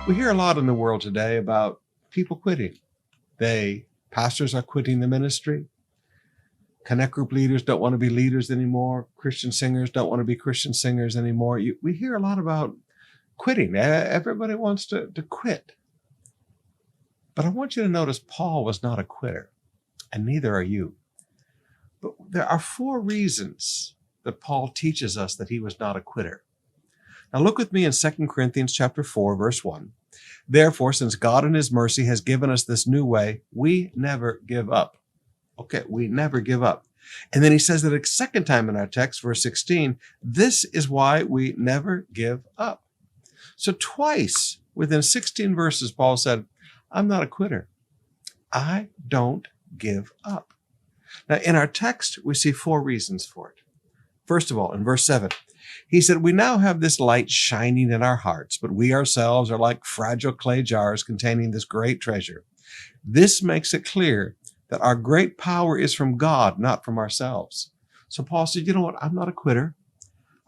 We hear a lot in the world today about people quitting. Pastors are quitting the ministry. Connect group leaders don't want to be leaders anymore. Christian singers don't want to be Christian singers anymore. We hear a lot about quitting. Everybody wants to quit. But I want you to notice Paul was not a quitter, and neither are you. But there are 4 reasons that Paul teaches us that he was not a quitter. Now look with me in 2 Corinthians chapter 4, verse 1. Therefore, since God in his mercy has given us this new way, we never give up. Okay, we never give up. And then he says that a second time in our text, verse 16, this is why we never give up. So twice within 16 verses, Paul said, I'm not a quitter. I don't give up. Now in our text, we see 4 reasons for it. First of all, in verse 7, he said, we now have this light shining in our hearts, but we ourselves are like fragile clay jars containing this great treasure. This makes it clear that our great power is from God, not from ourselves. So Paul said, you know what? I'm not a quitter.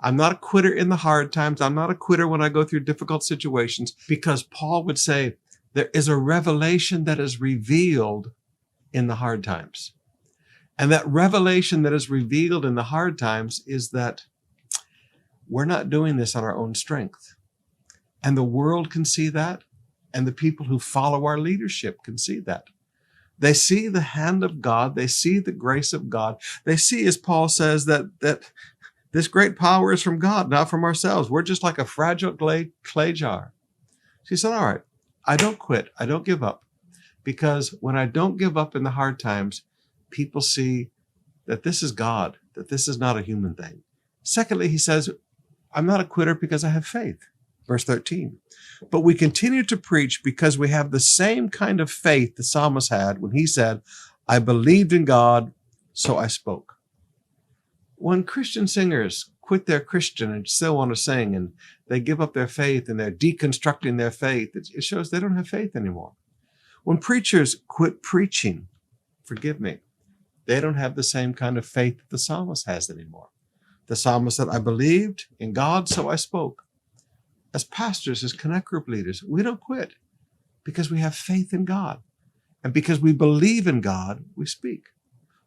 I'm not a quitter in the hard times. I'm not a quitter when I go through difficult situations, because Paul would say there is a revelation that is revealed in the hard times. And that revelation that is revealed in the hard times is that we're not doing this on our own strength. And the world can see that, and the people who follow our leadership can see that. They see the hand of God. They see the grace of God. They see, as Paul says, that this great power is from God, not from ourselves. We're just like a fragile clay jar. So he said, all right, I don't quit. I don't give up. Because when I don't give up in the hard times, people see that this is God, that this is not a human thing. Secondly, he says, I'm not a quitter because I have faith. Verse 13. But we continue to preach because we have the same kind of faith the psalmist had when he said, I believed in God, so I spoke. When Christian singers quit their Christian and still want to sing, and they give up their faith and they're deconstructing their faith, it shows they don't have faith anymore. When preachers quit preaching, forgive me, they don't have the same kind of faith that the psalmist has anymore. The psalmist said, I believed in God, so I spoke. As pastors, as connect group leaders, we don't quit because we have faith in God. And because we believe in God, we speak.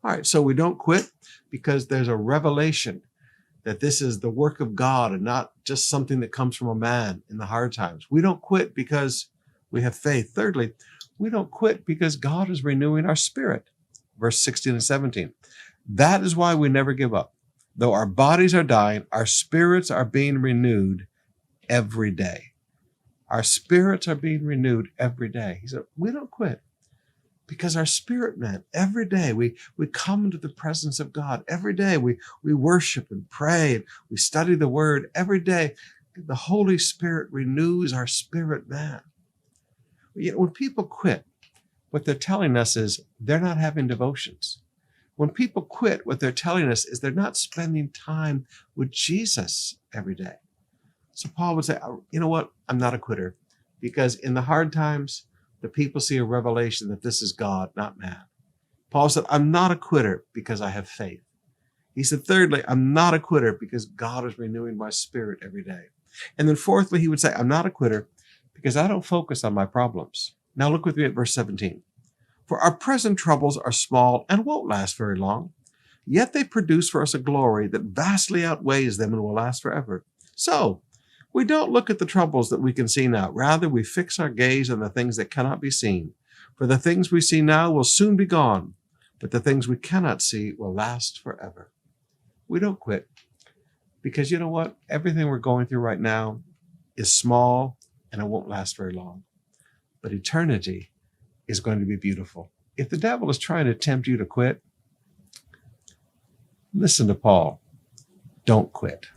All right, so we don't quit because there's a revelation that this is the work of God and not just something that comes from a man in the hard times. We don't quit because we have faith. Thirdly, we don't quit because God is renewing our spirit. Verse 16 and 17. That is why we never give up. Though our bodies are dying, our spirits are being renewed every day. Our spirits are being renewed every day. He said, we don't quit because our spirit, man, every day we come into the presence of God. Every day we worship and pray and we study the word. Every day the Holy Spirit renews our spirit, man. You know, when people quit, what they're telling us is they're not having devotions. When people quit, what they're telling us is they're not spending time with Jesus every day. So Paul would say, you know what? I'm not a quitter because in the hard times, the people see a revelation that this is God, not man. Paul said, I'm not a quitter because I have faith. He said, thirdly, I'm not a quitter because God is renewing my spirit every day. And then fourthly, he would say, I'm not a quitter because I don't focus on my problems. Now look with me at verse 17. For our present troubles are small and won't last very long, yet they produce for us a glory that vastly outweighs them and will last forever. So we don't look at the troubles that we can see now. Rather, we fix our gaze on the things that cannot be seen. For the things we see now will soon be gone, but the things we cannot see will last forever. We don't quit because you know what? Everything we're going through right now is small and it won't last very long. But eternity is going to be beautiful. If the devil is trying to tempt you to quit, listen to Paul. Don't quit.